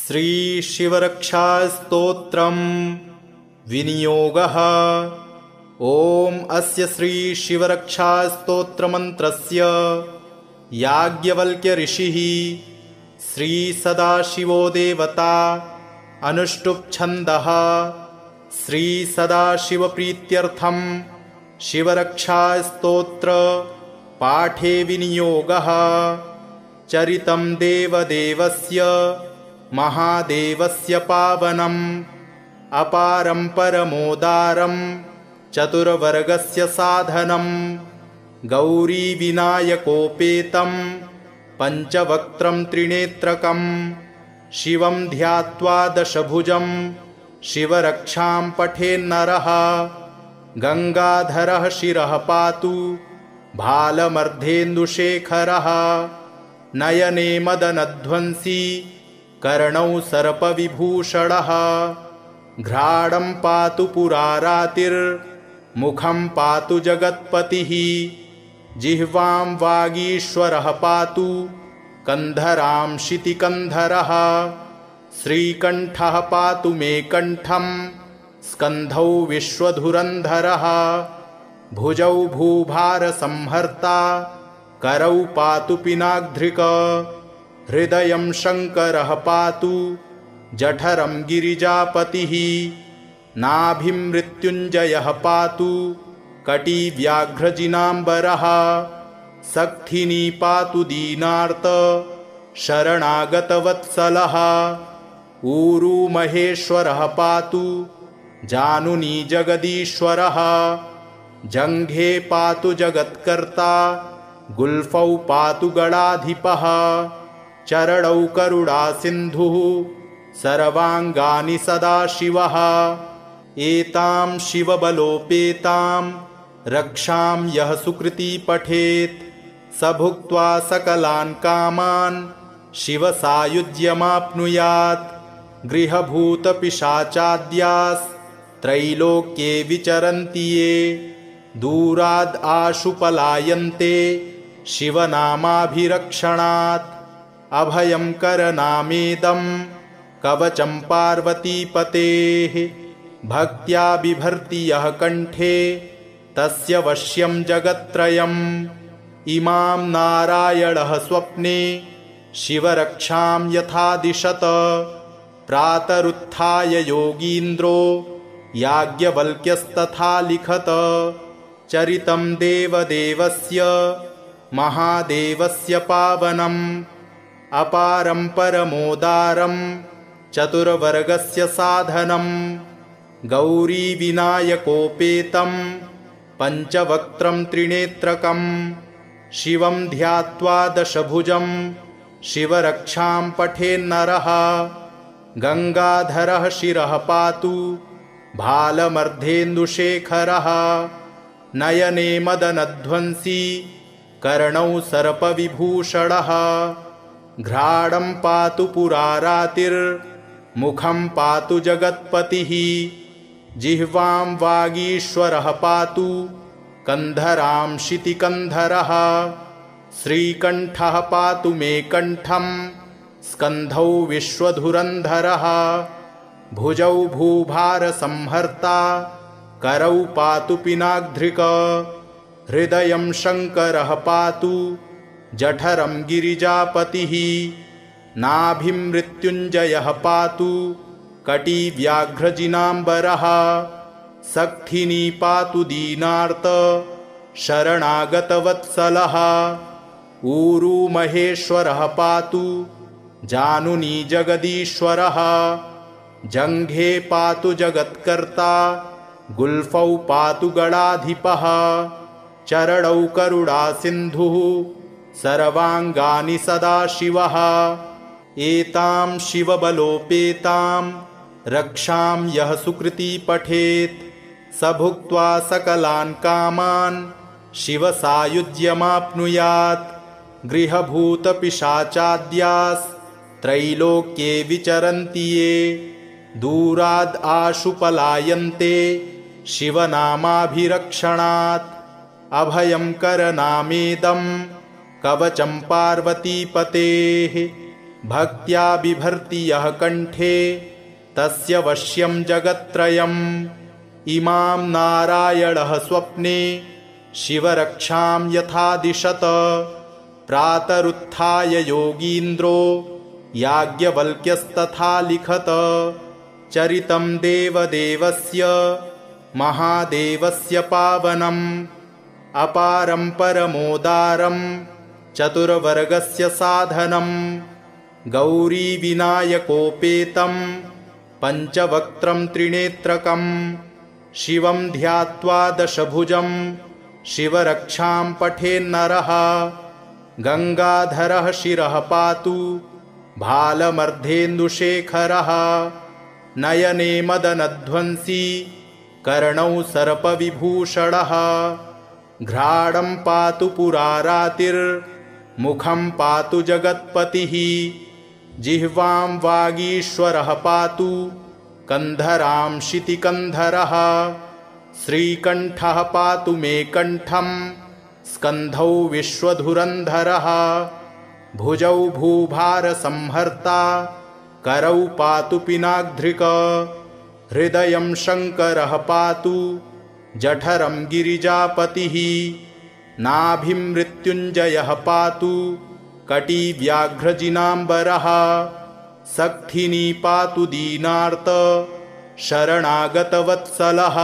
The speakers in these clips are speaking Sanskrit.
श्री शिवरक्षास्तोत्रम् विनियोगः। ओम अस्य श्री शिवरक्षास्तोत्रमन्त्रस्य याज्ञवल्क्य ऋषिः श्री सदाशिवो देवता अनुष्टुप् छन्दः। श्री सदाशिवप्रीत्यर्थं शिवरक्षास्तोत्र पाठे विनियोगः। चरितं देवदेवस्य महादेवस्य पावनम् अपारं परमोदारं चतुर्वर्गस्य साधनं गौरीविनायकोपेतं पञ्चवक्त्रं त्रिनेत्रकं शिवं ध्यात्वा दशभुजं शिवरक्षां पठेन्नरः। गंगाधरः शिरः पातु भालमर्धेन्दुशेखरः। नयने मदनध्वंसी कर्णौ सर्पविभूषणः। घ्राणं पातु पुरारातिर्मुखं पातु जगत्पतिः। जिह्वां वागीश्वरः पातु कन्धरां शितिकन्धरः। श्रीकण्ठः पातु मे कण्ठं स्कन्धौ विश्वधुरन्धरः। भुजौ भूभारसंहर्ता करौ पातु पिनाग्ध्रिक। हृदयं शङ्करः पातु जठरं गिरिजापतिः। नाभिं मृत्युञ्जयः पातु कटिव्याघ्रजिनाम्बरः। सक्थिनी पातु दीनार्त शरणागतवत्सलः। ऊरू महेश्वरः पातु जानुनी जगदीश्वरः। जङ्घे पातु जगत्कर्ता गुल्फौ पातु गणाधिपः। चरणौ करुणासिन्धुः सर्वाङ्गानि सदाशिवः। एतां शिवबलोपेतां रक्षां यः सुकृती पठेत् स भुक्त्वा सकलान् कामान् शिवसायुज्यमाप्नुयात्। गृहभूतपिशाचाद्यास्त्रैलोक्ये विचरन्ति ये दूराद् आशु पलायन्ते शिवनामाभिरक्षणात्। अभयं करनामेदं कवचं पार्वतीपतेः। भक्त्या बिभर्ति यः कण्ठे तस्य वश्यं जगत्त्रयम्। इमां नारायणः स्वप्ने शिवरक्षां यथा दिशत। प्रातरुत्थाय योगीन्द्रो याज्ञवल्क्यस्तथा लिखत। चरितं देवदेवस्य महादेवस्य पावनम् अपारं परमोदारं चतुर्वर्गस्य साधनं गौरीविनायकोपेतं पञ्चवक्त्रं त्रिनेत्रकं शिवं ध्यात्वा दशभुजं शिवरक्षां पठेन्नरः। गंगाधरः शिरः पातु भालमर्धेन्दुशेखरः। नयने मदनध्वंसी कर्णौ सर्पविभूषणः। घ्राणं पातु पुरारातिर्मुखं पातु जगत्पतिः। जिह्वां वागीश्वरः पातु कन्धरां शितिकन्धरः। श्रीकण्ठः पातु मे कण्ठं स्कन्धौ विश्वधुरन्धरः। भुजौ भूभारसंहर्ता करौ पातु पिनाग्ध्रिक। हृदयं शङ्करः पातु जठरं गिरिजापतिः। नाभिं मृत्युञ्जयः पातु कटिव्याघ्रजिनाम्बरः। सक्थिनी पातु दीनार्त शरणागतवत्सलः। ऊरू महेश्वरः पातु जानुनी जगदीश्वरः। जङ्घे पातु जगत्कर्ता गुल्फौ पातु गणाधिपः। चरणौ करुणासिन्धुः सर्वाङ्गानि सदाशिवः। एतां शिवबलोपेतां रक्षां यः सुकृती पठेत् स भुक्त्वा सकलान् कामान् शिवसायुज्यमाप्नुयात्। गृहभूतपिशाचाद्यास्त्रैलोक्ये विचरन्ति ये दूराद् आशु पलायन्ते शिवनामाभिरक्षणात्। अभयं करनामेदं कवचं पार्वतीपतेः। भक्त्या बिभर्ति यः कण्ठे तस्य वश्यं जगत्त्रयम् इमां नारायणः स्वप्ने शिवरक्षां यथा दिशत प्रातरुत्थाय योगीन्द्रो याज्ञवल्क्यस्तथा लिखत चरितं देवदेवस्य महादेवस्य पावनम् अपारं परमोदारं चतुर्वर्गस्य साधनम् गौरीविनायकोपेतं पञ्चवक्त्रं त्रिनेत्रकम् शिवं ध्यात्वा दशभुजं शिवरक्षां पठेन्नरः गङ्गाधरः शिरः पातु भालमर्धेन्दुशेखरः नयने मदनध्वंसी कर्णौ सर्पविभूषणः घ्राणं पातु पुरारातिर्मुखं पातु जगत्पतिः जिह्वां वागीश्वरः पातु कन्धरां शितिकन्धरः श्रीकण्ठः पातु मे कण्ठं स्कन्धौ विश्वधुरन्धरः भुजौ भूभारसंहर्ता करौ पातु पिनाग्ध्रिक हृदयं शङ्करः पातु जठरं गिरिजापतिः नाभिं मृत्युञ्जयः पातु कटिव्याघ्रजिनाम्बरः सक्थिनी पातु दीनार्त शरणागतवत्सलः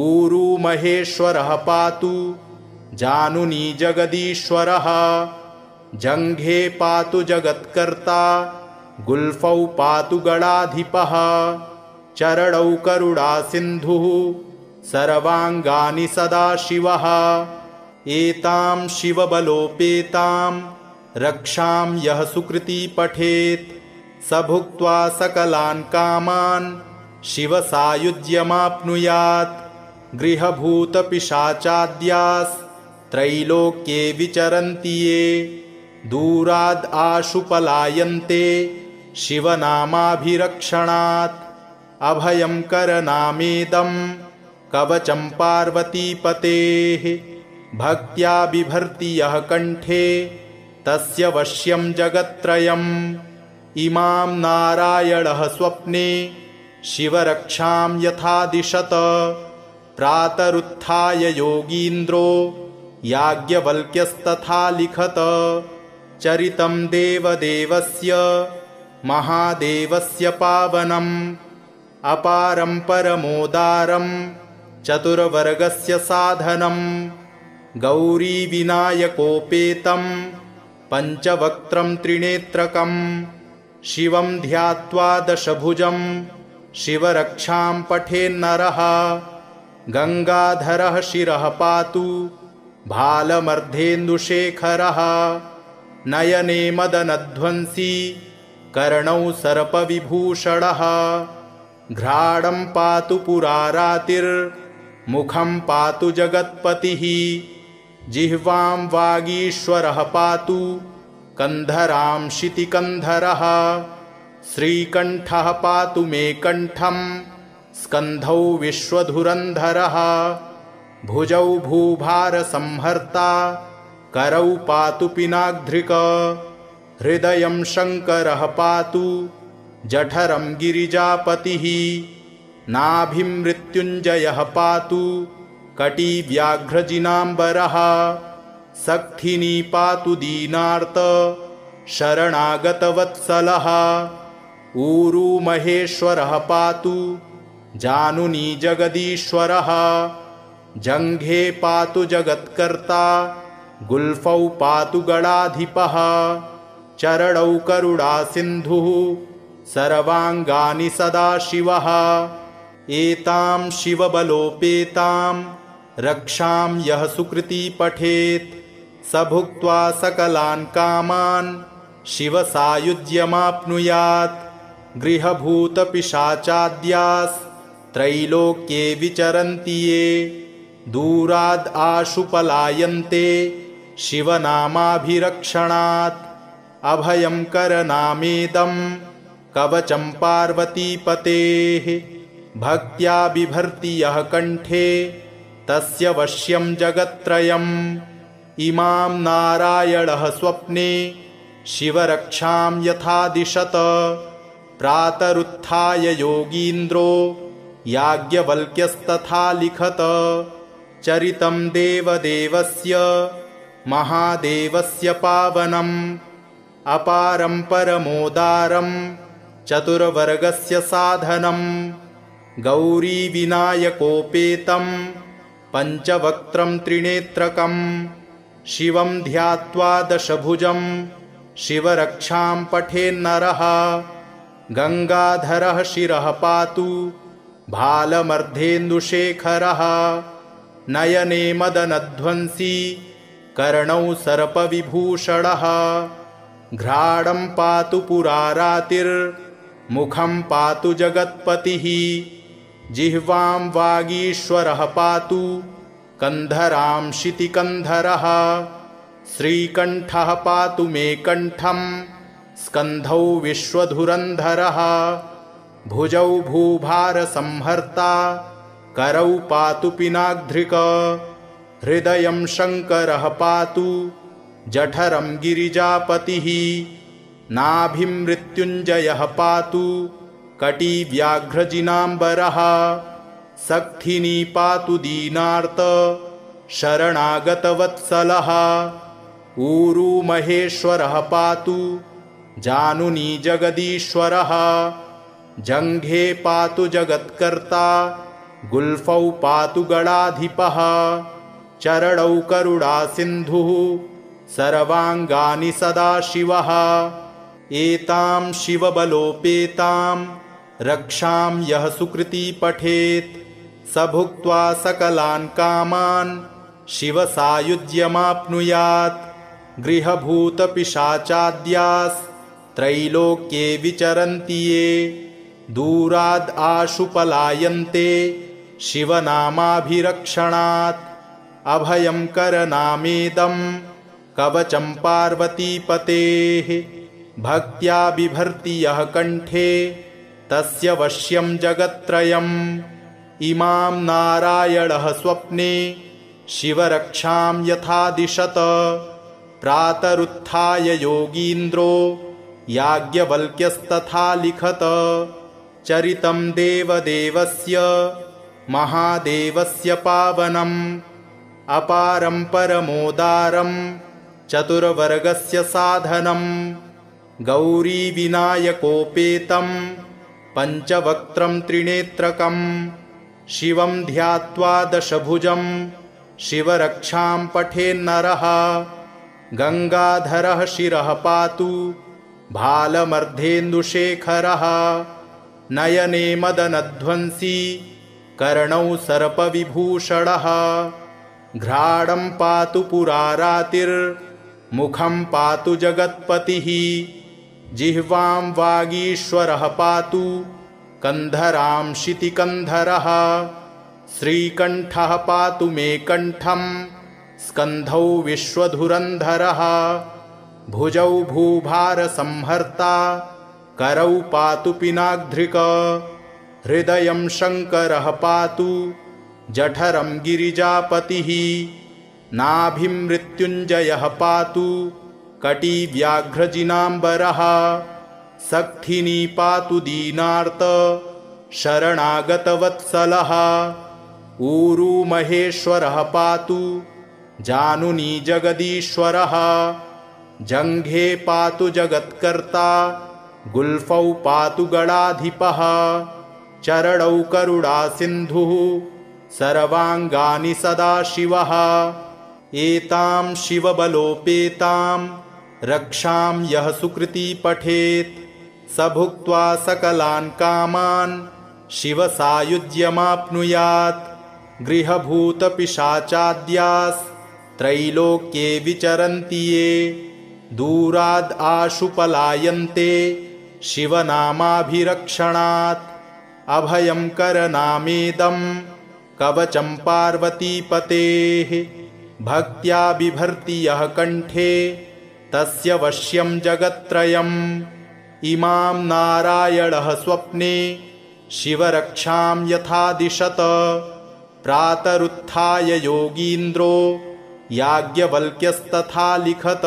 ऊरू महेश्वरः पातु जानुनी जगदीश्वरः जङ्घे पातु जगत्कर्ता गुल्फौ पातु गणाधिपः चरणौ करुणासिन्धुः सर्वाङ्गानि सदाशिवः एतां शिवबलोपेतां रक्षां यः सुकृती पठेत् स भुक्त्वा सकलान् कामान् शिवसायुज्यमाप्नुयात् गृहभूतपिशाचाद्यास्त्रैलोक्ये विचरन्ति ये दूराद् आशु पलायन्ते शिवनामाभिरक्षणात् अभयं करनामेदं कवचं पार्वतीपतेः भक्त्या बिभर्ति यः कण्ठे तस्य वश्यं जगत्त्रयम् इमां नारायणः स्वप्ने शिवरक्षां यथा दिशत प्रातरुत्थाय योगीन्द्रो याज्ञवल्क्यस्तथा लिखत चरितं देवदेवस्य महादेवस्य पावनम् अपारं परमोदारं चतुर्वर्गस्य साधनम् गौरीविनायकोपेतं पञ्चवक्त्रं त्रिनेत्रकम् शिवं ध्यात्वा दशभुजं शिवरक्षां पठेन्नरः गङ्गाधरः शिरः पातु भालमर्धेन्दुशेखरः नयने मदनध्वंसी कर्णौ सर्पविभूषणः घ्राणं पातु पुरारातिर्मुखं पातु जगत्पतिः जिह्वां वागीश्वरः पातु कन्धरां शितिकन्धरः श्रीकण्ठः पातु मे कण्ठं स्कन्धौ विश्वधुरन्धरः भुजौ भूभारसंहर्ता करौ पातु पिनाग्ध्रिक हृदयं शङ्करः पातु जठरं गिरिजापतिः नाभिं मृत्युञ्जयः पातु कटिव्याघ्रजिनाम्बरः सक्थिनी पातु दीनार्त शरणागतवत्सलः ऊरू महेश्वरः पातु जानुनी जगदीश्वरः जङ्घे पातु जगत्कर्ता गुल्फौ पातु गणाधिपः चरणौ करुणासिन्धुः सर्वाङ्गानि सदाशिवः एतां शिवबलोपेतां रक्षां यः सुकृती पठेत् स भुक्त्वा सकलान् कामान् शिवसायुज्यमाप्नुयात् गृहभूतपिशाचाद्यास्त्रैलोक्ये विचरन्ति ये दूराद् आशु पलायन्ते शिवनामाभिरक्षणात् अभयं करनामेदं कवचं पार्वतीपतेः भक्त्या बिभर्ति यः कण्ठे तस्य वश्यं जगत्त्रयम् इमां नारायणः स्वप्ने शिवरक्षां यथा दिशत प्रातरुत्थाय योगीन्द्रो याज्ञवल्क्यस्तथा लिखत चरितं देवदेवस्य महादेवस्य पावनम् अपारं परमोदारं चतुर्वर्गस्य साधनम् गौरीविनायकोपेतं पञ्चवक्त्रं त्रिनेत्रकं शिवं ध्यात्वा दशभुजं शिवरक्षां पठेन्नरः गङ्गाधरः शिरः पातु भालमर्धेन्दुशेखरः नयने मदनध्वंसी कर्णौ सर्पविभूषणः घ्राणं पातु पुरारातिर्मुखं पातु जगत्पतिः जिह्वां वागीश्वरः पातु कन्धरां शितिकन्धरः श्रीकण्ठः पातु मे कण्ठं स्कन्धौ विश्वधुरन्धरः भुजौ भूभारसंहर्ता करौ पातु पिनाग्ध्रिक हृदयं शङ्करः पातु जठरं गिरिजापतिः नाभिं मृत्युञ्जयः पातु कटिव्याघ्रजिनाम्बरः सक्थिनी पातु दीनार्त शरणागतवत्सलः ऊरू महेश्वरः पातु जानुनी जगदीश्वरः जङ्घे पातु जगत्कर्ता गुल्फौ पातु गणाधिपः चरणौ करुणासिन्धुः सर्वाङ्गानि सदाशिवः एतां शिवबलोपेतां रक्षां यः सुकृती पठेत् स भुक्त्वा सकलान् कामान् शिवसायुज्यमाप्नुयात् गृहभूतपिशाचाद्यास्त्रैलोक्ये विचरन्ति ये दूराद् आशु पलायन्ते शिवनामाभिरक्षणात् अभयं करनामेदं कवचं पार्वतीपतेः भक्त्या बिभर्ति यः कण्ठे तस्य वश्यं जगत्त्रयम् इमां नारायणः स्वप्ने शिवरक्षां यथा दिशत प्रातरुत्थाय योगीन्द्रो याज्ञवल्क्यस्तथा लिखत चरितं देवदेवस्य महादेवस्य पावनम् अपारं परमोदारं चतुर्वर्गस्य साधनम् गौरीविनायकोपेतं पञ्चवक्त्रं त्रिनेत्रकं शिवं ध्यात्वा दशभुजं शिवरक्षां पठेन्नरः गङ्गाधरः शिरः पातु भालमर्धेन्दुशेखरः नयने मदनध्वंसी कर्णौ सर्पविभूषणः घ्राणं पातु पुरारातिर्मुखं पातु जगत्पतिः जिह्वां वागीश्वरः पातु कन्धरां शितिकन्धरः श्रीकण्ठः पातु मे कण्ठं स्कन्धौ विश्वधुरन्धरः भुजौ भूभारसंहर्ता करौ पातु पिनाग्ध्रिक हृदयं शङ्करः पातु जठरं गिरिजापतिः नाभिं मृत्युञ्जयः पातु कटिव्याघ्रजिनाम्बरः सक्थिनी पातु दीनार्त शरणागतवत्सलः ऊरू महेश्वरः पातु जानुनी जगदीश्वरः जङ्घे पातु जगत्कर्ता गुल्फौ पातु गणाधिपः चरणौ करुणासिन्धुः सर्वाङ्गानि सदाशिवः एतां शिवबलोपेतां रक्षां यः सुकृती पठेत् स भुक्त्वा सकलान् कामान् शिवसायुज्यमाप्नुयात् गृहभूतपिशाचाद्यास्त्रैलोक्ये विचरन्ति ये दूराद् आशु पलायन्ते शिवनामाभिरक्षणात् अभयं करनामेदं कवचं पार्वतीपतेः भक्त्या बिभर्ति यः कण्ठे तस्य वश्यं जगत्त्रयम् इमां नारायणः स्वप्ने शिवरक्षां यथा दिशत प्रातरुत्थाय योगीन्द्रो याज्ञवल्क्यस्तथा लिखत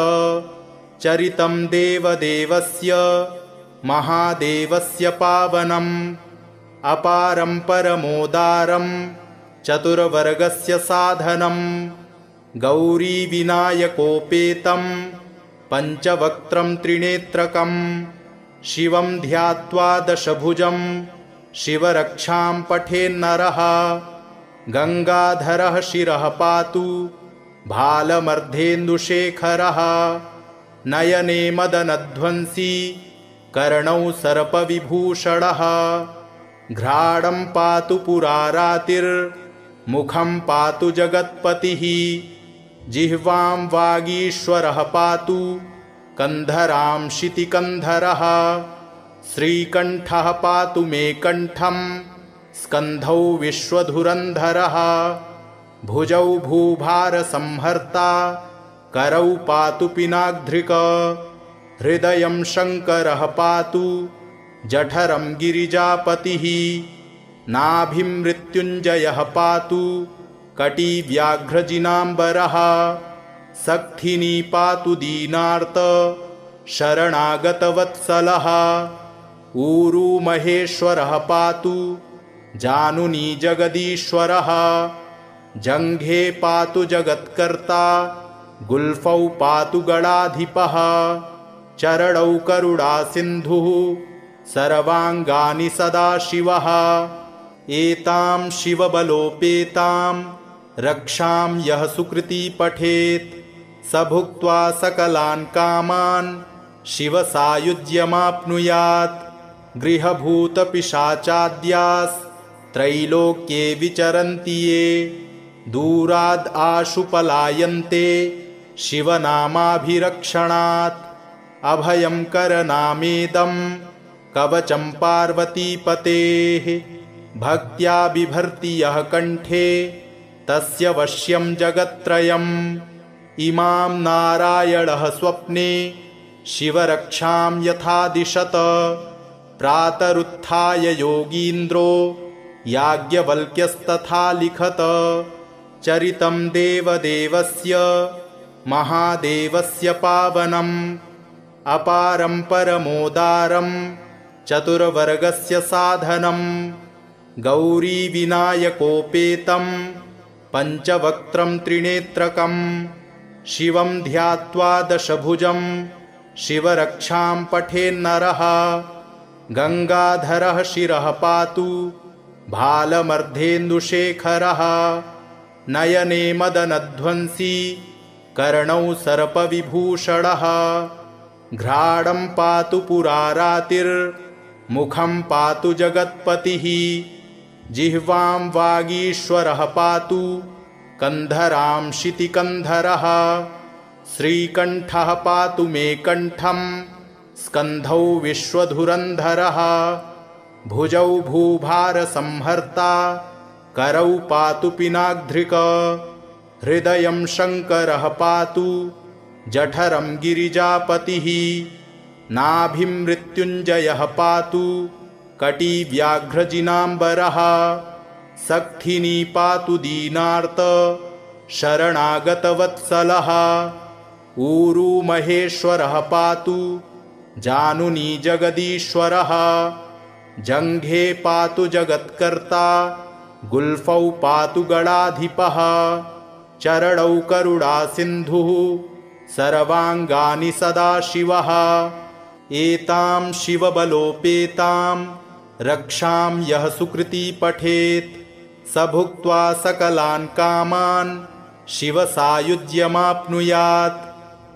चरितं देवदेवस्य महादेवस्य पावनम् अपारं परमोदारं चतुर्वर्गस्य साधनम् गौरीविनायकोपेतं पञ्चवक्त्रं त्रिनेत्रकं शिवं ध्यात्वा दशभुजं शिवरक्षां पठेन्नरः गंगाधरः शिरः पातु भालमर्धेन्दुशेखरः नयने मदनध्वंसी कर्णौ सर्पविभूषणः घ्राणं पातु पुरारातिर्मुखं पातु जगत्पतिः जिह्वां वागीश्वरः पातु कन्धरां शितिकन्धरः श्रीकण्ठः पातु मे कण्ठं स्कन्धौ विश्वधुरन्धरः भुजौ भूभारसंहर्ता करौ पातु पिनाग्ध्रिक हृदयं शङ्करः पातु जठरं गिरिजापतिः नाभिं मृत्युञ्जयः पातु कटिव्याघ्रजिनाम्बरः सक्थिनी पातु दीनार्त शरणागतवत्सलः ऊरू महेश्वरः पातु जानुनी जगदीश्वरः जङ्घे पातु जगत्कर्ता गुल्फौ पातु गणाधिपः चरणौ करुणासिन्धुः सर्वाङ्गानि सदाशिवः एतां शिवबलोपेतां रक्षां यः सुकृती पठेत् स भुक्त्वा सकलान् कामान् शिवसायुज्यमाप्नुयात् गृहभूतपिशाचाद्यास्त्रैलोक्ये विचरन्ति ये दूराद् आशु पलायन्ते शिवनामाभिरक्षणात् अभयं करनामेदं कवचं पार्वतीपतेः भक्त्या बिभर्ति यः कण्ठे तस्य वश्यं जगत्त्रयम् इमां नारायणः स्वप्ने शिवरक्षां यथा दिशत प्रातरुत्थाय योगीन्द्रो याज्ञवल्क्यस्तथा लिखत चरितं देवदेवस्य महादेवस्य पावनम् अपारं परमोदारं चतुर्वर्गस्य साधनम् गौरीविनायकोपेतं पञ्चवक्त्रं त्रिनेत्रकं शिवं ध्यात्वा दशभुजं शिवरक्षां पठेन्नरः गंगाधरः शिरः पातु भालमर्धेन्दुशेखरः नयने मदनध्वंसी कर्णौ सर्पविभूषणः घ्राणं पातु पुरारातिर्मुखं पातु जगत्पतिः जिह्वां वागीश्वरः पातु कन्धरां शितिकन्धरः श्रीकण्ठः पातु मे कण्ठं स्कन्धौ विश्वधुरन्धरः भुजौ भूभारसंहर्ता करौ पातु पिनाग्ध्रिक हृदयं शङ्करः पातु जठरं गिरिजापतिः नाभिं मृत्युञ्जयः पातु कटिव्याघ्रजिनाम्बरः सक्थिनी पातु दीनार्त शरणागतवत्सलः ऊरू महेश्वरः पातु जानुनी जगदीश्वरः जङ्घे पातु जगत्कर्ता गुल्फौ पातु गणाधिपः चरणौ करुणासिन्धुः सर्वाङ्गानि सदाशिवः एतां शिवबलोपेतां रक्षां यः सुकृती पठेत् स भुक्त्वा सकलान् कामान् शिवसायुज्यमाप्नुयात्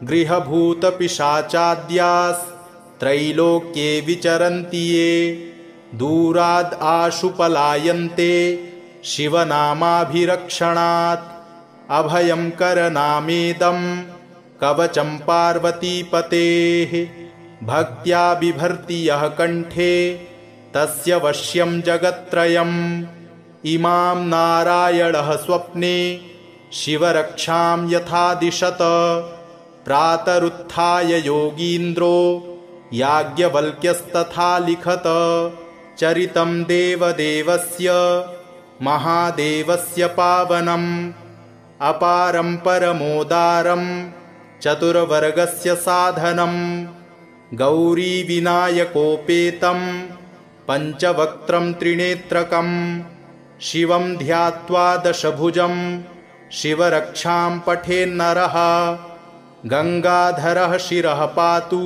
गृहभूतपिशाचाद्यास्त्रैलोक्ये विचरन्ति ये दूराद् आशु पलायन्ते शिवनामाभिरक्षणात् अभयं करनामेदं कवचं पार्वतीपतेः भक्त्या बिभर्ति यः कण्ठे तस्य वश्यं जगत्त्रयम् इमां नारायणः स्वप्ने शिवरक्षां यथा दिशत प्रातरुत्थाय योगीन्द्रो याज्ञवल्क्यस्तथा लिखत चरितं देवदेवस्य महादेवस्य पावनम् अपारं परमोदारं चतुर्वर्गस्य साधनं गौरीविनायकोपेतं पञ्चवक्त्रं त्रिनेत्रकं शिवं ध्यात्वा दशभुजं शिवरक्षां पठेन्नरः गङ्गाधरः शिरः पातु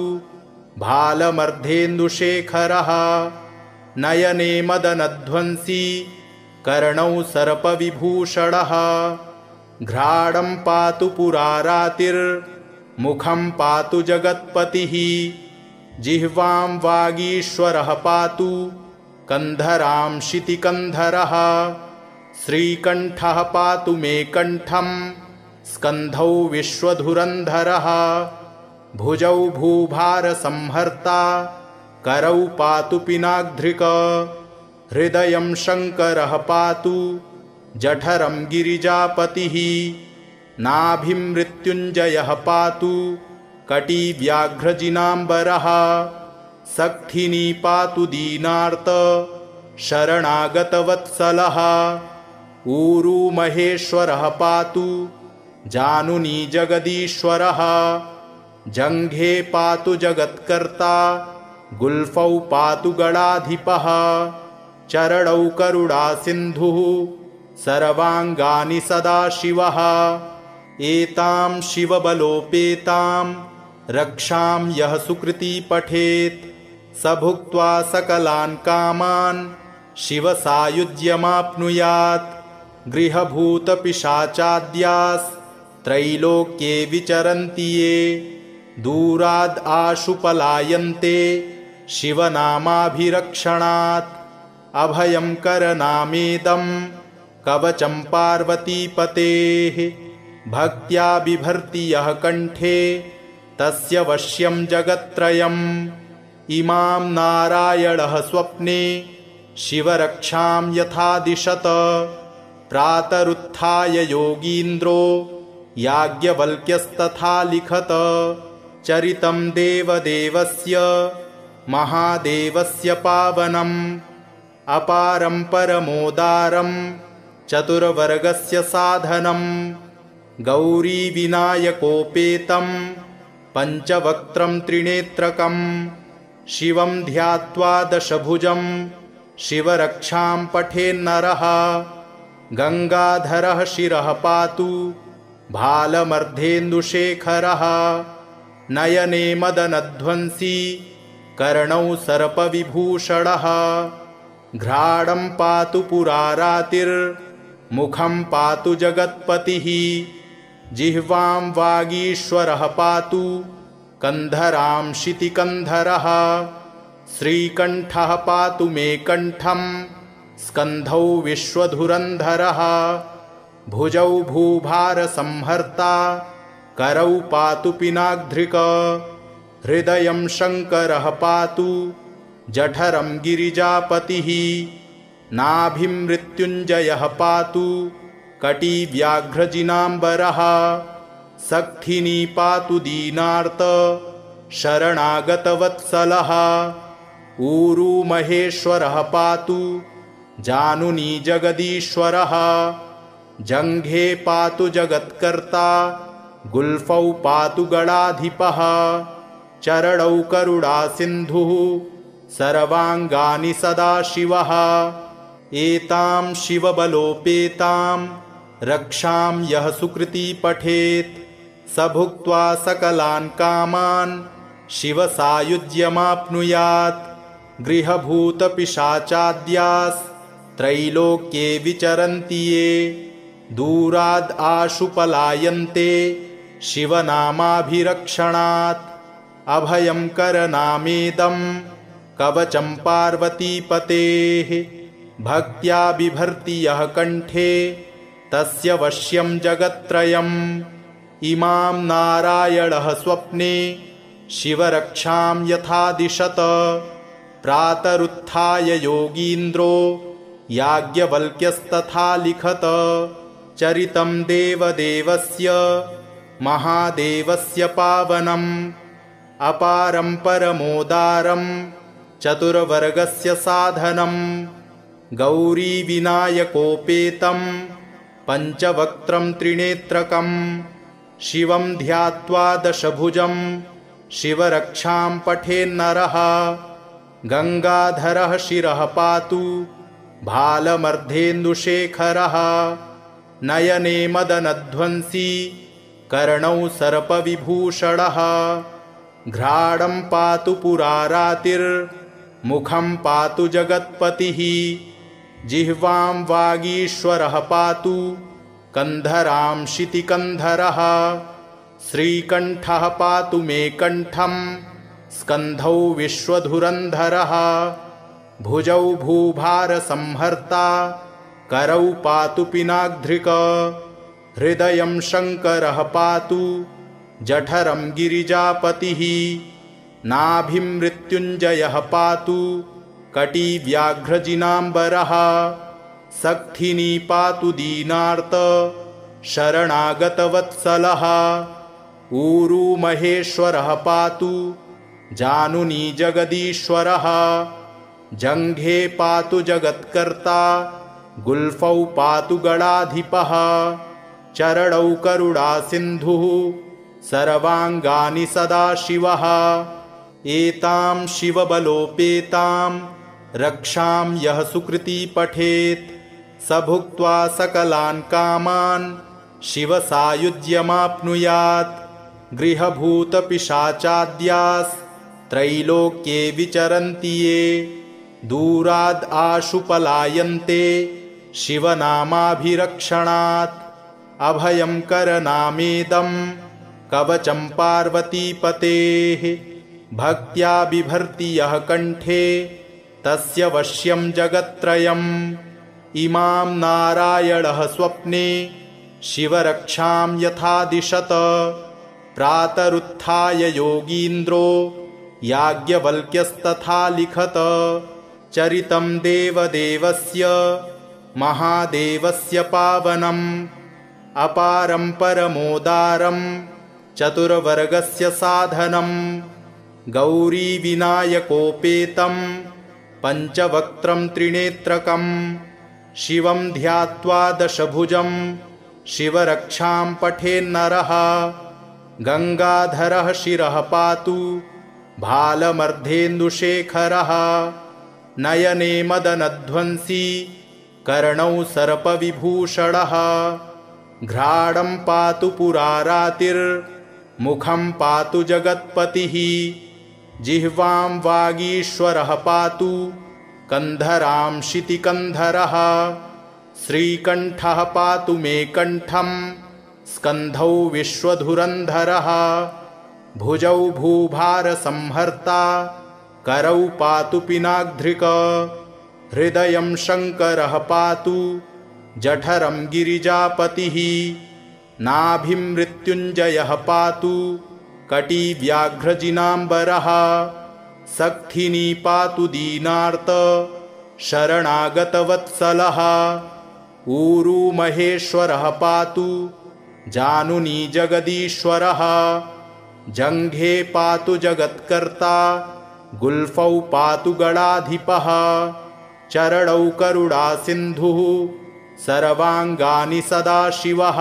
भालमर्धेन्दुशेखरः नयने मदनध्वंसी कर्णौ सर्पविभूषणः घ्राणं पातु पुरारातिर्मुखं पातु जगत्पतिः जिह्वां वागीश्वरः पातु कन्धरां शितिकन्धरः श्रीकण्ठः पातु मे कण्ठं स्कन्धौ विश्वधुरन्धरः भुजौ भूभारसंहर्ता करौ पातु पिनाग्ध्रिक हृदयं शङ्करः पातु जठरं गिरिजापतिः नाभिं मृत्युञ्जयः पातु कटिव्याघ्रजिनाम्बरः सक्थिनी पातु दीनार्त शरणागतवत्सलः ऊरू महेश्वरः पातु जानुनी जगदीश्वरः जङ्घे पातु जगत्कर्ता गुल्फौ पातु गणाधिपः चरणौ करुणासिन्धुः सर्वाङ्गानि सदाशिवः एतां शिवबलोपेतां रक्षां यः सुकृती पठेत् स भुक्त्वा सकलान् कामान् शिवसायुज्यमाप्नुयात् गृहभूतपिशाचाद्यास्त्रैलोक्ये विचरन्ति ये दूराद् आशु पलायन्ते शिवनामाभिरक्षणात् अभयं करनामेदं कवचं पार्वतीपतेः भक्त्या बिभर्ति यः कण्ठे तस्य वश्यं जगत्त्रयम् इमां नारायणः स्वप्ने शिवरक्षां यथा दिशत प्रातरुत्थाय योगीन्द्रो याज्ञवल्क्यस्तथा लिखत चरितं देवदेवस्य महादेवस्य पावनम् अपारं परमोदारं चतुर्वर्गस्य साधनं गौरीविनायकोपेतं पञ्चवक्त्रं त्रिनेत्रकं शिवं ध्यात्वा दशभुजं शिवरक्षां पठेन्नरः गङ्गाधरः शिरः पातु भालमर्धेन्दुशेखरः नयने मदनध्वंसी कर्णौ सर्पविभूषणः घ्राणं पातु पुरारातिर्मुखं पातु जगत्पतिः जिह्वां वागीश्वरः पातु कन्धरां शितिकन्धरः श्रीकण्ठः पातु मे कण्ठं स्कन्धौ विश्वधुरन्धरः भुजौ भूभारसंहर्ता करौ पातु पिनाग्ध्रिक हृदयं शङ्करः पातु जठरं गिरिजापतिः नाभिं मृत्युञ्जयः पातु कटिव्याघ्रजिनाम्बरः सक्थिनी पातु दीनार्त शरणागतवत्सलः ऊरू महेश्वरः पातु जानुनी जगदीश्वरः जङ्घे पातु जगत्कर्ता गुल्फौ पातु गणाधिपः चरणौ करुणासिन्धुः सर्वाङ्गानि सदाशिवः एतां शिवबलोपेतां रक्षां यः सुकृती पठेत् स भुक्त्वा सकलान् कामान् शिवसायुज्यमाप्नुयात् गृहभूतपिशाचाद्यास्त्रैलोक्ये विचरन्ति ये दूराद् आशु पलायन्ते शिवनामाभिरक्षणात् अभयं करनामेदं कवचं पार्वतीपतेः भक्त्या बिभर्ति यः कण्ठे तस्य वश्यं जगत्त्रयम् इमां नारायणः स्वप्ने शिवरक्षां यथा दिशत प्रातरुत्थाय योगीन्द्रो याज्ञवल्क्यस्तथा लिखत चरितं देवदेवस्य महादेवस्य पावनम् अपारं परमोदारं चतुर्वर्गस्य साधनं गौरीविनायकोपेतं पञ्चवक्त्रं त्रिनेत्रकं शिवं ध्यात्वा दशभुजं शिवरक्षां पठेन्नरः गङ्गाधरः शिरः पातु भालमर्धेन्दुशेखरः नयने मदनध्वंसी कर्णौ सर्पविभूषणः घ्राणं पातु पुरारातिर्मुखं पातु जगत्पतिः जिह्वां वागीश्वरः पातु कन्धरां शितिकन्धरः श्रीकण्ठः पातु मे कण्ठं स्कन्धौ विश्वधुरन्धरः भुजौ भूभारसंहर्ता करौ पातु पिनाग्ध्रिक हृदयं शङ्करः पातु जठरं गिरिजापतिः नाभिं मृत्युञ्जयः पातु कटिव्याघ्रजिनाम्बरः सक्थिनी पातु दीनार्त शरणागतवत्सलः ऊरू महेश्वरः पातु जानुनी जगदीश्वरः जङ्घे पातु जगत्कर्ता गुल्फौ पातु गणाधिपः चरणौ करुणासिन्धुः सर्वाङ्गानि सदाशिवः एतां शिवबलोपेतां रक्षां यः सुकृती पठेत् स भुक्त्वा सकलान् कामान् शिवसायुज्यमाप्नुयात् गृहभूतपिशाचाद्यास्त्रैलोक्ये विचरन्ति ये दूराद् आशु पलायन्ते शिवनामाभिरक्षणात् अभयं करनामेदं कवचं पार्वतीपतेः भक्त्या बिभर्ति यः कण्ठे तस्य वश्यं जगत्त्रयम् इमां नारायणः स्वप्ने शिवरक्षां यथा दिशत प्रातरुत्थाय योगीन्द्रो याज्ञवल्क्यस्तथा लिखत चरितं देवदेवस्य महादेवस्य पावनम् अपारं परमोदारं चतुर्वर्गस्य साधनम् गौरीविनायकोपेतं पञ्चवक्त्रं त्रिनेत्रकम् शिवं ध्यात्वा दशभुजं शिवरक्षां पठेन्नरः गङ्गाधरः शिरः पातु भालमर्धेन्दुशेखरः नयने मदनध्वंसी कर्णौ सर्पविभूषणः घ्राणं पातु पुरारातिर्मुखं पातु जगत्पतिः जिह्वां वागीश्वरः पातु कन्धरां शितिकन्धरः श्रीकण्ठः पातु मे कण्ठं स्कन्धौ विश्वधुरन्धरः भुजौ भूभारसंहर्ता करौ पातु पिनाग्ध्रिक हृदयं शङ्करः पातु जठरं गिरिजापतिः नाभिं मृत्युञ्जयः पातु कटिव्याघ्रजिनाम्बरः सक्थिनी पातु दीनार्त शरणागतवत्सलः ऊरू महेश्वरः पातु जानुनी जगदीश्वरः जङ्घे पातु जगत्कर्ता गुल्फौ पातु गणाधिपः चरणौ करुणासिन्धुः सर्वाङ्गानि सदाशिवः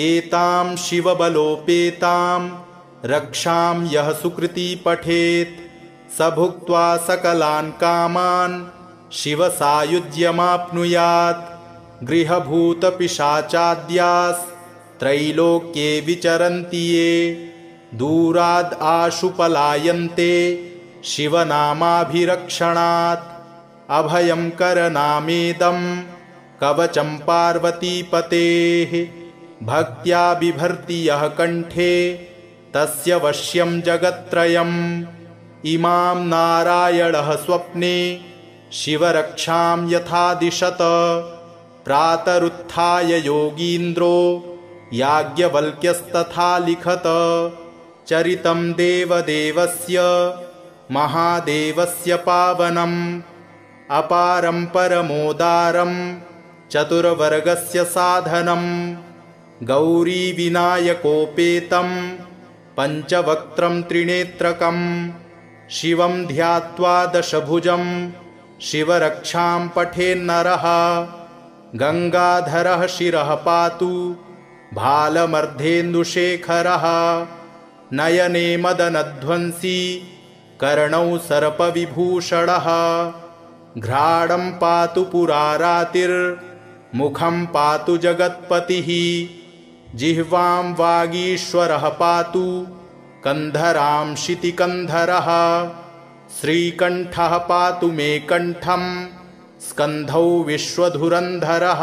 एतां शिवबलोपेतां रक्षां यः सुकृती पठेत् स भुक्त्वा सकलान् कामान् शिवसायुज्यमाप्नुयात् गृहभूतपिशाचाद्यास्त्रैलोक्ये विचरन्ति ये दूराद् आशु पलायन्ते शिवनामाभिरक्षणात् अभयं करनामेदं कवचं पार्वतीपतेः भक्त्या बिभर्ति यः कण्ठे तस्य वश्यं जगत्त्रयम् इमां नारायणः स्वप्ने शिवरक्षां यथा दिशत प्रातरुत्थाय योगीन्द्रो याज्ञवल्क्यस्तथा लिखत चरितं देवदेवस्य महादेवस्य पावनम् अपारं परमोदारं चतुर्वर्गस्य साधनम् गौरीविनायकोपेतं पञ्चवक्त्रं त्रिनेत्रकम् शिवं ध्यात्वा दशभुजं शिवरक्षां पठेन्नरः गङ्गाधरः शिरः पातु भालमर्धेन्दुशेखरः नयने मदनध्वंसी कर्णौ सर्पविभूषणः घ्राणं पातु पुरारातिर्मुखं पातु जगत्पतिः जिह्वां वागीश्वरः पातु कन्धरां शितिकन्धरः श्रीकण्ठः पातु मे कण्ठं स्कन्धौ विश्वधुरन्धरः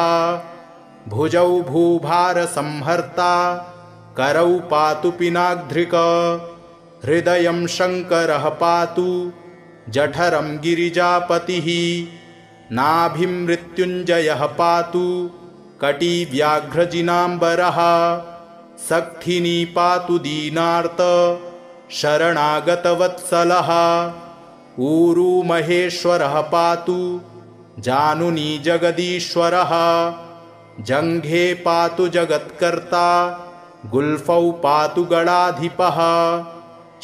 भुजौ भूभारसंहर्ता करौ पातु पिनाग्ध्रिक हृदयं शङ्करः पातु जठरं गिरिजापतिः नाभिं मृत्युञ्जयः पातु कटिव्याघ्रजिनाम्बरः सक्थिनी पातु दीनार्त शरणागतवत्सलः ऊरू महेश्वरः पातु जानुनी जगदीश्वरः जङ्घे पातु जगत्कर्ता गुल्फौ पातु गणाधिपः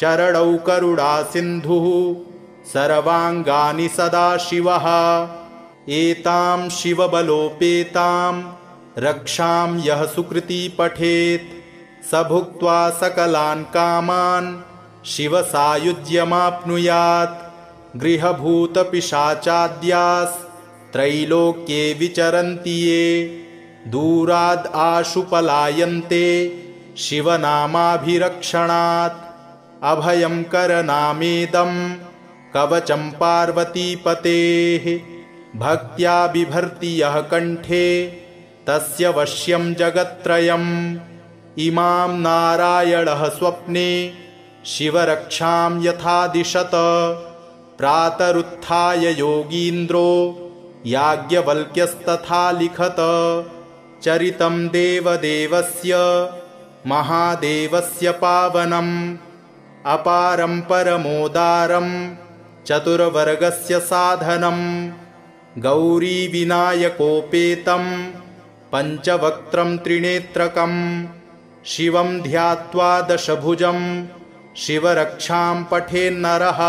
चरणौ करुणासिन्धुः सर्वाङ्गानि सदाशिवः एतां शिवबलोपेतां रक्षां यः सुकृती पठेत् स भुक्त्वा सकलान् कामान् शिवसायुज्यमाप्नुयात् गृहभूतपिशाचाद्यास्त्रैलोक्ये विचरन्ति ये दूराद् आशु पलायन्ते शिवनामाभिरक्षणात् अभयं करनामेदं कवचं पार्वतीपतेः भक्त्या बिभर्ति यः कण्ठे तस्य वश्यं जगत्त्रयम् इमां नारायणः स्वप्ने शिवरक्षां यथा दिशत प्रातरुत्थाय योगीन्द्रो याज्ञवल्क्यस्तथा लिखत चरितं देवदेवस्य महादेवस्य पावनम् अपारं परमोदारं चतुर्वर्गस्य साधनम् गौरीविनायकोपेतं पञ्चवक्त्रं त्रिनेत्रकं शिवं ध्यात्वा दशभुजं शिवरक्षां पठेन्नरः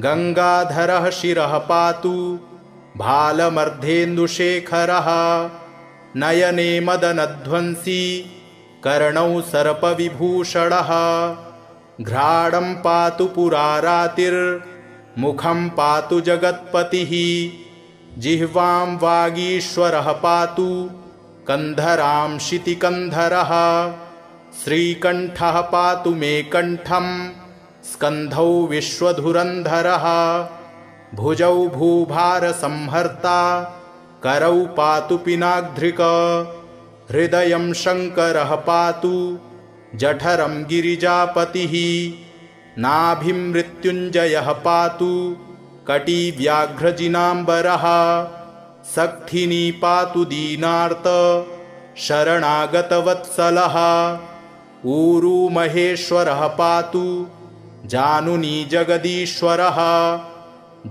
गङ्गाधरः शिरः पातु भालमर्धेन्दुशेखरः नयने मदनध्वंसी कर्णौ सर्पविभूषणः घ्राणं पातु पुरारातिर्मुखं पातु जगत्पतिः जिह्वां वागीश्वरः पातु कन्धरां शितिकन्धरः श्रीकण्ठः पातु मे कण्ठं स्कन्धौ विश्वधुरन्धरः भुजौ भूभारसंहर्ता करौ पातु पिनाग्ध्रिक हृदयं शङ्करः पातु जठरं गिरिजापतिः नाभिं मृत्युञ्जयः पातु कटिव्याघ्रजिनाम्बरः सक्थिनी पातु दीनार्त शरणागतवत्सलः ऊरू महेश्वरः पातु जानुनी जगदीश्वरः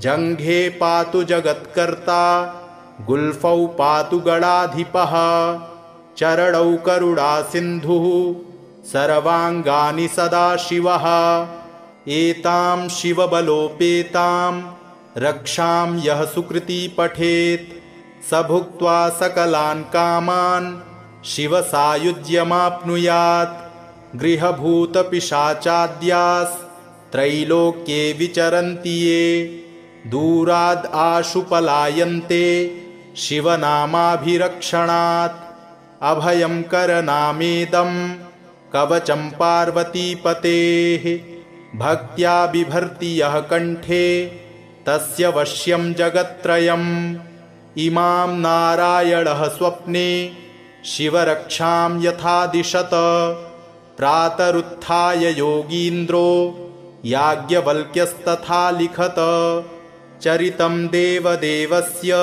जङ्घे पातु जगत्कर्ता गुल्फौ पातु गणाधिपः चरणौ करुणासिन्धुः सर्वाङ्गानि सदाशिवः एतां शिवबलोपेतां रक्षां यः सुकृती पठेत् स भुक्त्वा सकलान् कामान् शिवसायुज्यमाप्नुयात् गृहभूतपिशाचाद्यास्त्रैलोक्ये विचरन्ति ये दूराद् आशु पलायन्ते शिवनामाभिरक्षणात् अभयं करनामेदं कवचं पार्वतीपतेः भक्त्या बिभर्ति यः कण्ठे तस्य वश्यं जगत्त्रयम् इमां नारायणः स्वप्ने शिवरक्षां यथा दिशत प्रातरुत्थाय योगीन्द्रो याज्ञवल्क्यस्तथा लिखत चरितं देवदेवस्य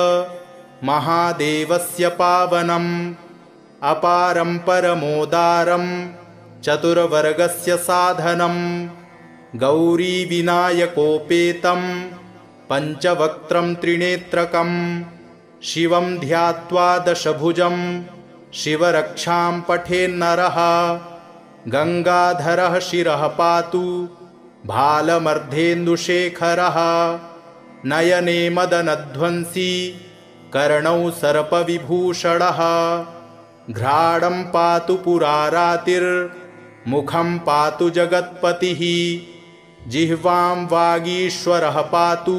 महादेवस्य पावनम् अपारं परमोदारं चतुर्वर्गस्य साधनम् गौरीविनायकोपेतं पञ्चवक्त्रं त्रिनेत्रकं शिवं ध्यात्वा दशभुजं शिवरक्षां पठेन्नरः गङ्गाधरः शिरः पातु भालमर्धेन्दुशेखरः नयने मदनध्वंसी कर्णौ सर्पविभूषणः घ्राणं पातु पुरारातिर्मुखं पातु जगत्पतिः जिह्वां वागीश्वरः पातु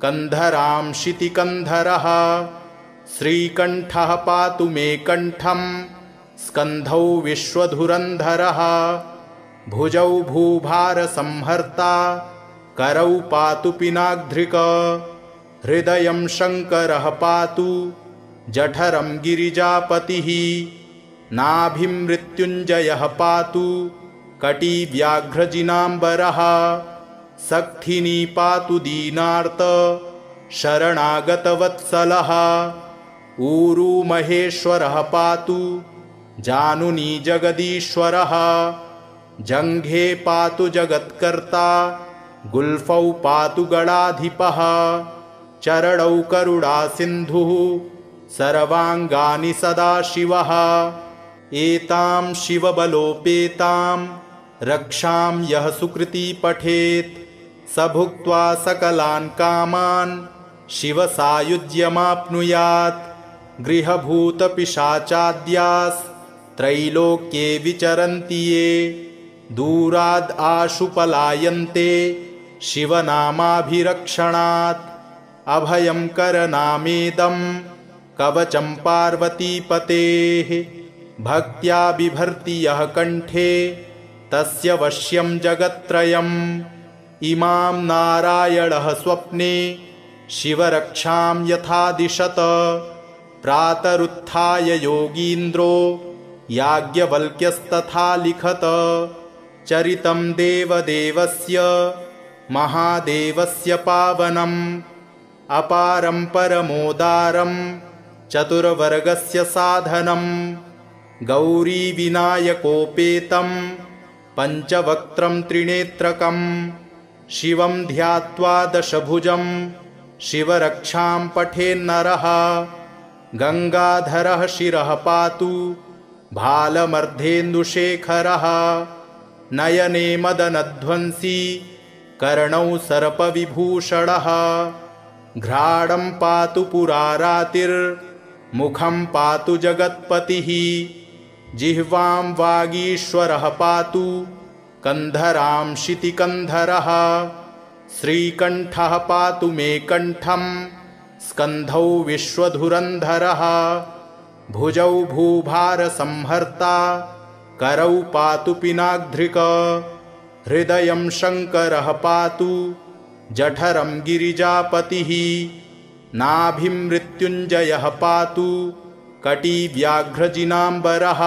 कन्धरां शितिकन्धरः श्रीकण्ठः पातु मे कण्ठं स्कन्धौ विश्वधुरन्धरः भुजौ भूभारसंहर्ता करौ पातु पिनाग्ध्रिक हृदयं शङ्करः पातु जठरं गिरिजापतिः नाभिं मृत्युञ्जयः पातु कटिव्याघ्रजिनाम्बरः सक्थिनी पातु दीनार्त शरणागतवत्सलः ऊरू महेश्वरः पातु जानुनी जगदीश्वरः जङ्घे पातु जगत्कर्ता गुल्फौ पातु गणाधिपः चरणौ करुणासिन्धुः सर्वाङ्गानि सदाशिवः एतां शिवबलोपेतां रक्षां यः सुकृती पठेत् स भुक्त्वा सकलान् कामान् शिवसायुज्यमाप्नुयात् गृहभूतपिशाचाद्यास्त्रैलोक्ये विचरन्ति ये दूराद् आशु पलायन्ते शिवनामाभिरक्षणात् अभयं करनामेदं कवचं पार्वतीपतेः भक्त्या बिभर्ति यः कण्ठे तस्य वश्यं जगत्त्रयम् इमां नारायणः स्वप्ने शिवरक्षां यथा दिशत प्रातरुत्थाय योगीन्द्रो याज्ञवल्क्यस्तथा लिखत चरितं देवदेवस्य महादेवस्य पावनम् अपारं परमोदारं चतुर्वर्गस्य साधनं गौरीविनायकोपेतं पञ्चवक्त्रं त्रिनेत्रकं शिवं ध्यात्वा दशभुजं शिवरक्षां पठेन्नरः गङ्गाधरः शिरः पातु भालमर्धेन्दुशेखरः नयने मदनध्वंसी कर्णौ सर्पविभूषणः घ्राणं पातु पुरारातिर्मुखं पातु जगत्पतिः जिह्वां वागीश्वरः पातु कन्धरां शितिकन्धरः श्रीकण्ठः पातु मे कण्ठं स्कन्धौ विश्वधुरन्धरः भुजौ भूभारसंहर्ता करौ पातु पिनाग्ध्रिक हृदयं शङ्करः पातु जठरं गिरिजापतिः नाभिं मृत्युञ्जयः पातु कटिव्याघ्रजिनाम्बरः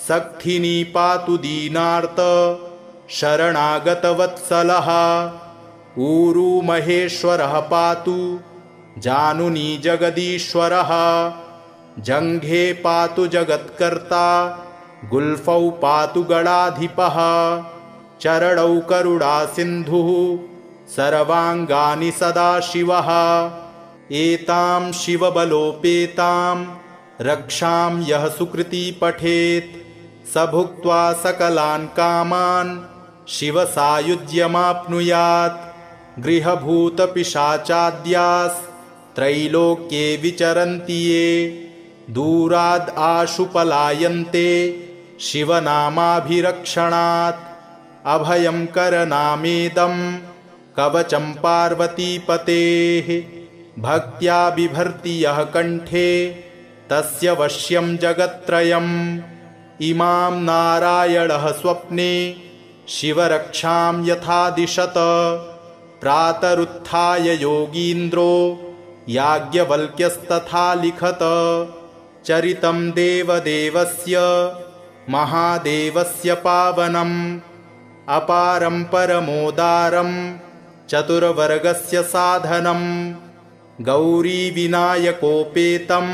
सक्थिनी पातु दीनार्त शरणागतवत्सलः ऊरू महेश्वरः पातु जानुनी जगदीश्वरः जङ्घे पातु जगत्कर्ता गुल्फौ पातु गणाधिपः चरणौ करुणासिन्धुः सर्वाङ्गानि सदाशिवः एतां शिवबलोपेतां रक्षां यः सुकृती पठेत् स भुक्त्वा सकलान् कामान् शिवसायुज्यमाप्नुयात् गृहभूतपिशाचाद्यास्त्रैलोक्ये विचरन्ति ये दूराद् आशु पलायन्ते शिवनामाभिरक्षणात् अभयं करनामेदं कवचं पार्वतीपतेः भक्त्या बिभर्ति यः कण्ठे तस्य वश्यं जगत्त्रयम् इमां नारायणः स्वप्ने शिवरक्षां यथा दिशत प्रातरुत्थाय योगीन्द्रो याज्ञवल्क्यस्तथा लिखत चरितं देवदेवस्य महादेवस्य पावनम् अपारं परमोदारं चतुर्वर्गस्य साधनं गौरीविनायकोपेतं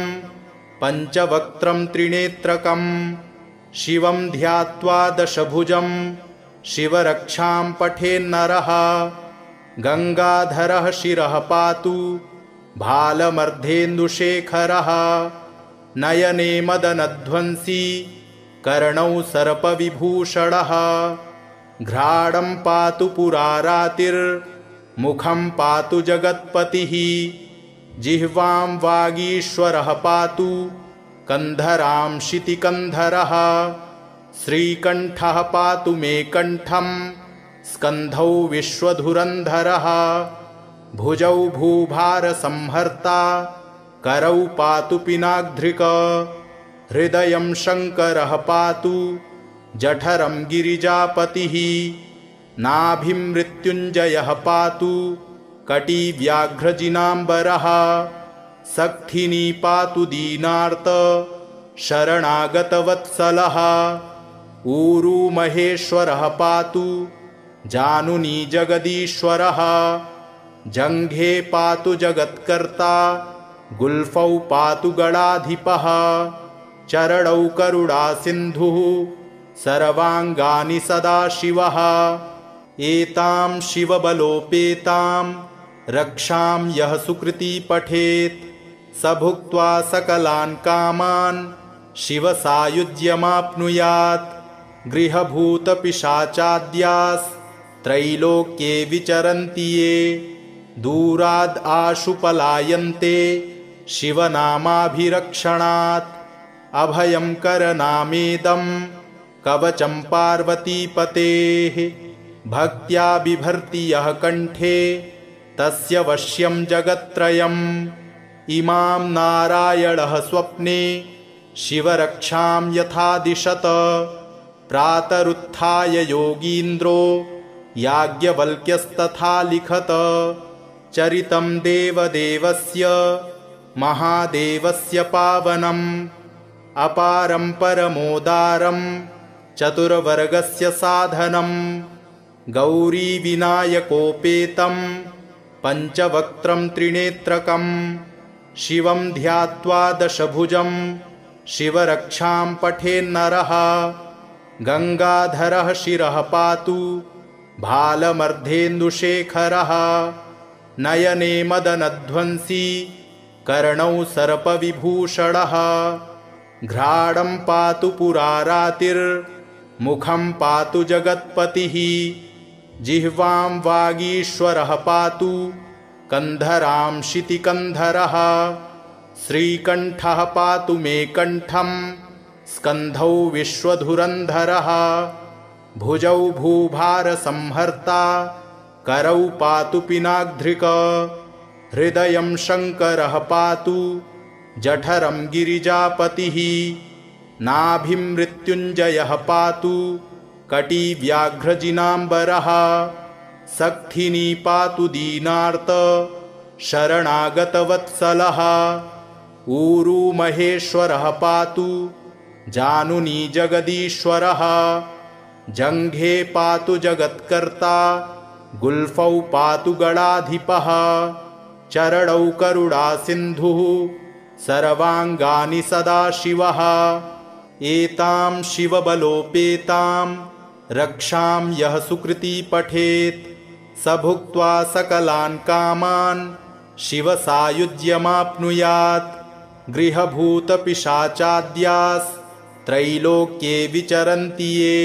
पञ्चवक्त्रं त्रिनेत्रकं शिवं ध्यात्वा दशभुजं शिवरक्षां पठेन्नरः गङ्गाधरः शिरः पातु भालमर्धेन्दुशेखरः नयने मदनध्वंसी कर्णौ सर्पविभूषणः घ्राणं पातु पुरारातिर्मुखं पातु जगत्पतिः जिह्वां वागीश्वरः पातु कन्धरां शितिकन्धरः श्रीकण्ठः पातु मे कण्ठं स्कन्धौ विश्वधुरन्धरः भुजौ भूभारसंहर्ता करौ पातु पिनाग्धृक हृदयं शङ्करः पातु जठरं गिरिजापतिः नाभिं मृत्युञ्जयः पातु कटिव्याघ्रजिनाम्बरः सक्थिनी पातु दीनार्त शरणागतवत्सलः ऊरू महेश्वरः पातु जानुनी जगदीश्वरः जङ्घे पातु जगत्कर्ता गुल्फौ पातु गणाधिपः चरणौ करुणासिन्धुः सर्वाङ्गानि सदाशिवः एतां शिवबलोपेतां रक्षां यः सुकृती पठेत् स भुक्त्वा सकलान् कामान् शिवसायुज्यमाप्नुयात् गृहभूतपिशाचाद्यास्त्रैलोक्ये विचरन्ति ये दूराद् आशु पलायन्ते शिवनामाभिरक्षणात् अभयं करनामेदं कवचं पार्वतीपतेः भक्त्या बिभर्ति यः कण्ठे तस्य वश्यं जगत्त्रयम् इमां नारायणः स्वप्ने शिवरक्षां यथा दिशत प्रातरुत्थाय योगीन्द्रो याज्ञवल्क्यस्तथा लिखत चरितं देवदेवस्य महादेवस्य पावनम् अपारं परमोदारं चतुर्वर्गस्य साधनम् गौरीविनायकोपेतं पञ्चवक्त्रं त्रिनेत्रकं शिवं ध्यात्वा दशभुजं शिवरक्षां पठेन्नरः गङ्गाधरः शिरः पातु भालमर्धेन्दुशेखरः नयने मदनध्वंसी कर्णौ सर्पविभूषणः घ्राणं पातु पुरारातिर्मुखं पातु जगत्पतिः जिह्वां वागीश्वरः पातु कन्धरां शितिकन्धरः श्रीकण्ठः पातु मे कण्ठं स्कन्धौ विश्वधुरन्धरः भुजौ भूभारसंहर्ता करौ पातु पिनाग्धृक हृदयं शङ्करः पातु जठरं गिरिजापतिः नाभिं मृत्युञ्जयः पातु कटिव्याघ्रजिनाम्बरः सक्थिनी पातु दीनार्त शरणागतवत्सलः ऊरू महेश्वरः पातु जानुनी जगदीश्वरः जङ्घे पातु जगत्कर्ता गुल्फौ पातु गणाधिपः चरणौ करुणासिन्धुः सर्वाङ्गानि सदाशिवः एतां शिवबलोपेतां रक्षां यः सुकृती पठेत् स भुक्त्वा सकलान् कामान् शिवसायुज्यमाप्नुयात् गृहभूतपिशाचाद्यास्त्रैलोक्ये विचरन्ति ये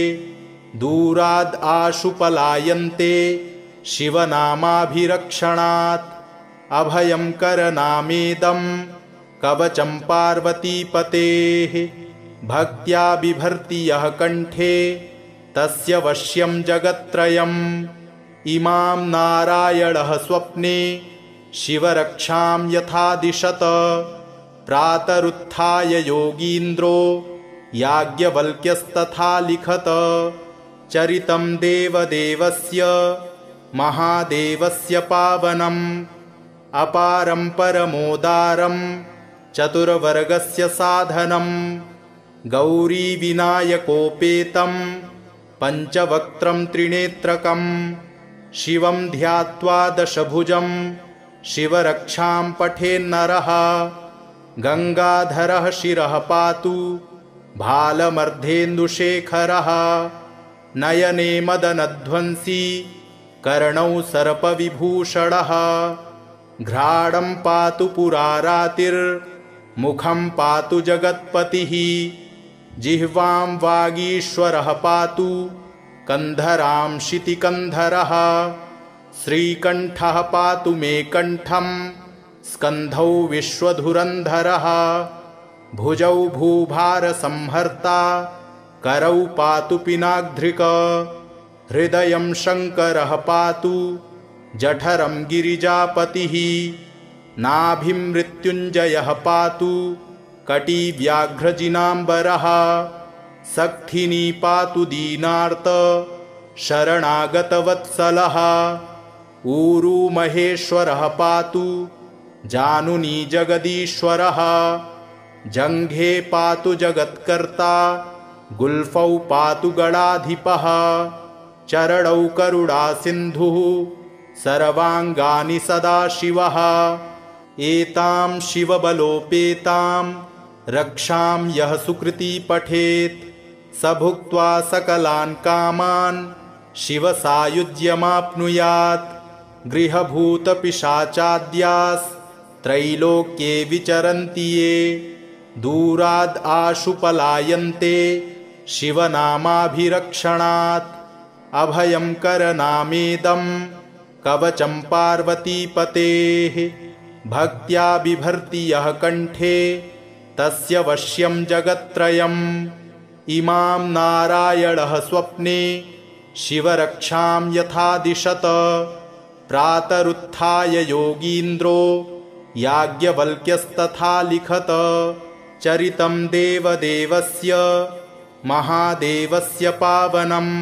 दूराद् आशु पलायन्ते शिवनामाभिरक्षणात् अभयं करनामेदं कवचं पार्वतीपतेः भक्त्या बिभर्ति यः कण्ठे तस्य वश्यं जगत्त्रयम् इमां नारायणः स्वप्ने शिवरक्षां यथा दिशत प्रातरुत्थाय योगीन्द्रो याज्ञवल्क्यस्तथा लिखत चरितं देवदेवस्य महादेवस्य पावनम् अपारं परमोदारं चतुर्वर्गस्य साधनम् गौरीविनायकोपेतं पञ्चवक्त्रं त्रिनेत्रकं शिवं ध्यात्वा दशभुजं शिवरक्षां पठेन्नरः गङ्गाधरः शिरः पातु भालमर्धेन्दुशेखरः नयने मदनध्वंसी कर्णौ सर्पविभूषणः घ्राणं पातु पुरारातिर्मुखं पातु जगत्पतिः जिह्वां वागीश्वरः पातु कन्धरां शितिकन्धरः श्रीकण्ठः पातु मे कण्ठं स्कन्धौ विश्वधुरन्धरः भुजौ भूभारसंहर्ता करौ पातु पिनाग्ध्रिक हृदयं शङ्करः पातु जठरं गिरिजापतिः नाभिं मृत्युञ्जयः पातु कटिव्याघ्रजिनाम्बरः सक्थिनी पातु दीनार्त शरणागतवत्सलः ऊरू महेश्वरः पातु जानुनी जगदीश्वरः जङ्घे पातु जगत्कर्ता गुल्फौ पातु गणाधिपः चरणौ करुणासिन्धुः सर्वाङ्गानि सदाशिवः एतां शिवबलोपेतां रक्षां यः सुकृती पठेत् स भुक्त्वा सकलान् कामान् शिवसायुज्यमाप्नुयात् गृहभूतपिशाचाद्यास्त्रैलोक्ये विचरन्ति ये दूराद् आशु पलायन्ते शिवनामाभिरक्षणात् अभयं करनामेदं कवचं पार्वतीपतेः भक्त्या बिभर्ति यः कण्ठे तस्य वश्यं जगत्त्रयम् इमां नारायणः स्वप्ने शिवरक्षां यथा दिशत प्रातरुत्थाय योगीन्द्रो याज्ञवल्क्यस्तथा लिखत चरितं देवदेवस्य महादेवस्य पावनम्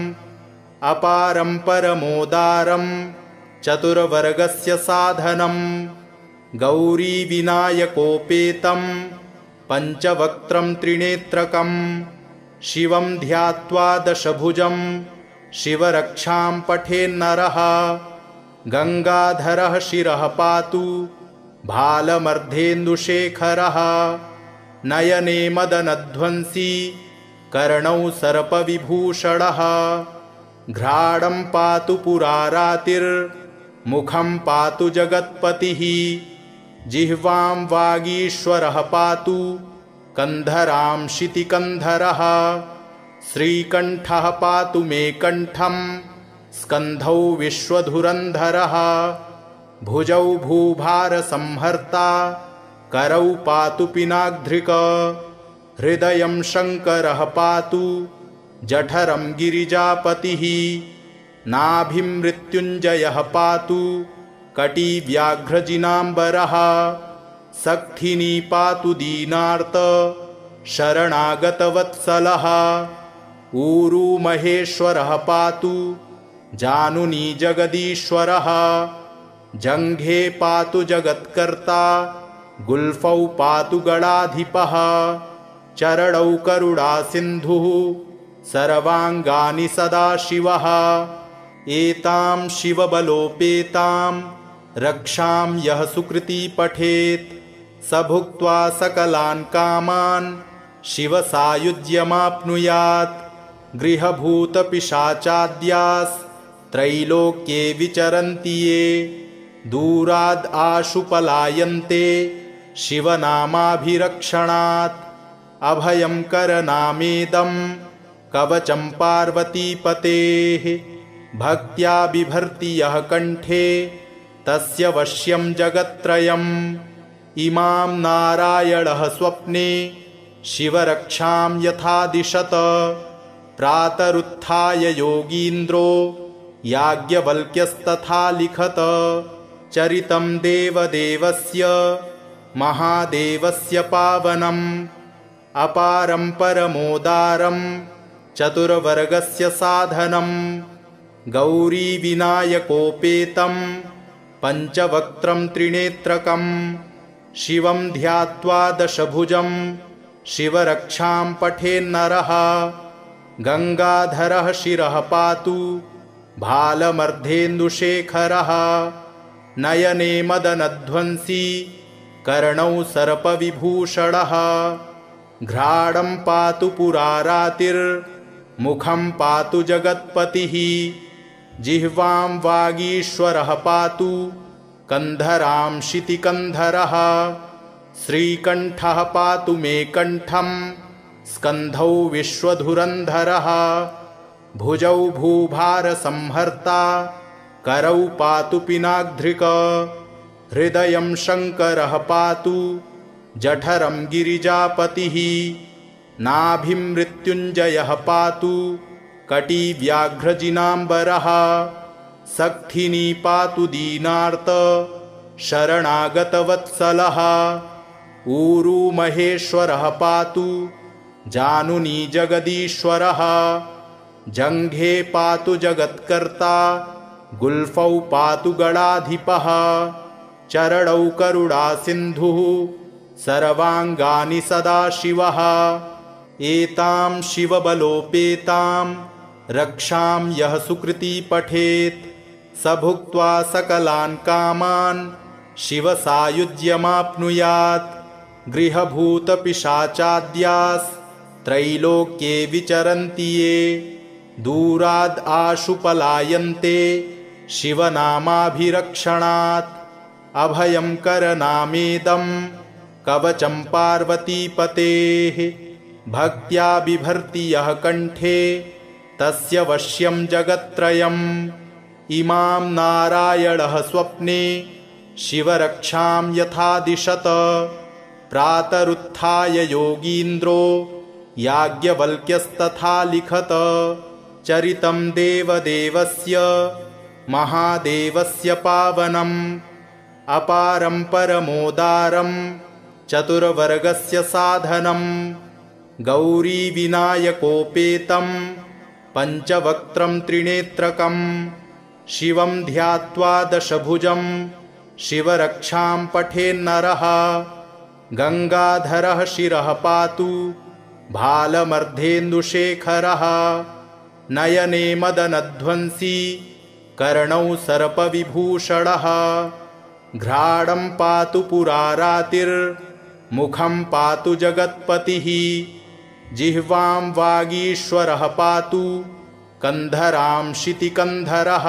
अपारं परमोदारं चतुर्वर्गस्य साधनम् गौरीविनायकोपेतं पञ्चवक्त्रं त्रिनेत्रकं शिवं ध्यात्वा दशभुजं शिवरक्षां पठेन्नरः गङ्गाधरः शिरः पातु भालमर्धेन्दुशेखरः नयने मदनध्वंसी कर्णौ सर्पविभूषणः घ्राणं पातु पुरारातिर्मुखं पातु जगत्पतिः जिह्वां वागीश्वरः पातु कन्धरां शितिकन्धरः श्रीकण्ठः पातु मे कण्ठं स्कन्धौ विश्वधुरन्धरः भुजौ भूभारसंहर्ता करौ पातु पिनाग्ध्रिक हृदयं शङ्करः पातु जठरं गिरिजापतिः नाभिं मृत्युञ्जयः पातु कटिव्याघ्रजिनाम्बरः सक्थिनी पातु दीनार्त शरणागतवत्सलः ऊरू महेश्वरः पातु जानुनी जगदीश्वरः जङ्घे पातु जगत्कर्ता गुल्फौ पातु गणाधिपः चरणौ करुणासिन्धुः सर्वाङ्गानि सदाशिवः एतां शिवबलोपेतां रक्षां यः सुकृती पठेत् स भुक्त्वा सकलान् कामान् शिवसायुज्यमाप्नुयात् गृहभूतपिशाचाद्यास्त्रैलोक्ये विचरन्ति ये दूराद् आशु पलायन्ते शिवनामाभिरक्षणात् अभयं करनामेदं कवचं पार्वतीपतेः भक्त्या बिभर्ति यः कण्ठे तस्य वश्यं जगत्त्रयम् इमां नारायणः स्वप्ने शिवरक्षां यथा दिशत प्रातरुत्थाय योगीन्द्रो याज्ञवल्क्यस्तथा लिखत चरितं देवदेवस्य महादेवस्य पावनम् अपारं परमोदारं चतुर्वर्गस्य साधनम् गौरीविनायकोपेतं पञ्चवक्त्रं त्रिनेत्रकं शिवं ध्यात्वा दशभुजं शिवरक्षां पठेन्नरः गङ्गाधरः शिरः पातु भालमर्धेन्दुशेखरः नयने मदनध्वंसी कर्णौ सर्पविभूषणः घ्राणं पातु पुरारातिर्मुखं पातु जगत्पतिः जिह्वां वागीश्वरः पातु कन्धरां शितिकन्धरः श्रीकण्ठः पातु मे कण्ठं स्कन्धौ विश्वधुरन्धरः भुजौ भूभारसंहर्ता करौ पातु पिनाग्ध्रिक हृदयं शङ्करः पातु जठरं गिरिजापतिः नाभिं मृत्युञ्जयः पातु कटिव्याघ्रजिनाम्बरः सक्थिनी पातु दीनार्त शरणागतवत्सलः ऊरू महेश्वरः पातु जानुनी जगदीश्वरः जङ्घे पातु जगत्कर्ता गुल्फौ पातु गणाधिपः चरणौ करुणासिन्धुः सर्वाङ्गानि सदाशिवः एतां शिवबलोपेतां रक्षां यः सुकृती पठेत् स भुक्त्वा सकलान् कामान् शिवसायुज्यमाप्नुयात् गृहभूतपिशाचाद्यास्त्रैलोक्ये विचरन्ति ये दूराद् आशु पलायन्ते शिवनामाभिरक्षणात् अभयं करनामेदं कवचं पार्वतीपतेः भक्त्या बिभर्ति यः कण्ठे तस्य वश्यं जगत्त्रयम् इमां नारायणः स्वप्ने शिवरक्षां यथा दिशत प्रातरुत्थाय योगीन्द्रो याज्ञवल्क्यस्तथा लिखत चरितं देवदेवस्य महादेवस्य पावनम् अपारं परमोदारं चतुर्वर्गस्य साधनम् गौरीविनायकोपेतं पञ्चवक्त्रं त्रिनेत्रकम् शिवं ध्यात्वा दशभुजं शिवरक्षां पठेन्नरः गङ्गाधरः शिरः पातु भालमर्धेन्दुशेखरः नयने मदनध्वंसी कर्णौ सर्पविभूषणः घ्राणं पातु पुरारातिर्मुखं पातु जगत्पतिः जिह्वां वागीश्वरः पातु कन्धरां शितिकन्धरः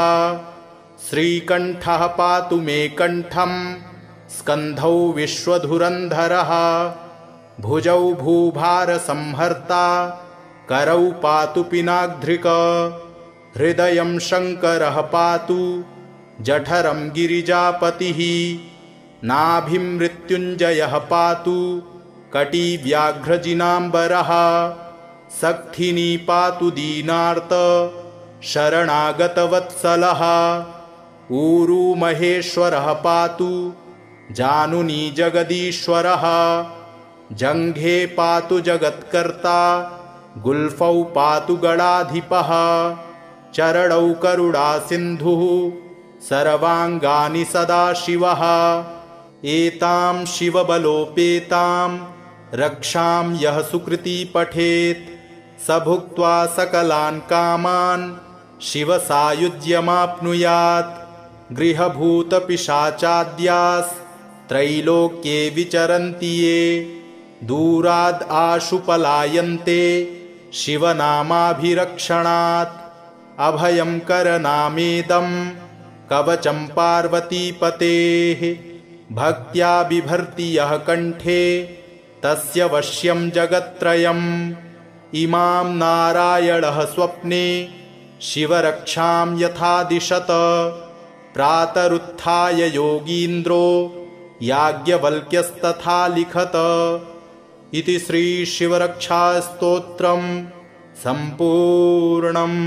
श्रीकण्ठः पातु मे कण्ठं स्कन्धौ विश्वधुरन्धरः भुजौ भूभारसंहर्ता करौ पातु पिनाग्ध्रिक हृदयं शङ्करः पातु जठरं गिरिजापतिः नाभिं मृत्युञ्जयः पातु कटिव्याघ्रजिनाम्बरः सक्थिनी पातु दीनार्त शरणागतवत्सलः ऊरू महेश्वरः पातु जानुनी जगदीश्वरः जङ्घे पातु जगत्कर्ता गुल्फौ पातु गणाधिपः चरणौ करुणासिन्धुः सर्वाङ्गानि सदाशिवः एतां शिवबलोपेतां रक्षां यः सुकृती पठेत् स भुक्त्वा सकलान् कामान् शिवसायुज्यमाप्नुयात् गृहभूतपिशाचाद्यास्त्रैलोक्ये विचरन्ति ये दूराद् आशु पलायन्ते शिवनामाभिरक्षणात् अभयं करनामेदं कवचं पार्वतीपतेः भक्त्या बिभर्ति यः कण्ठे तस्य वश्यं जगत्त्रयम् इमां नारायणः स्वप्ने शिवरक्षां यथा दिशत प्रातरुत्थाय योगीन्द्रो याज्ञवल्क्यस्तथा लिखत इति श्रीशिवरक्षास्तोत्रम् सम्पूर्णम्।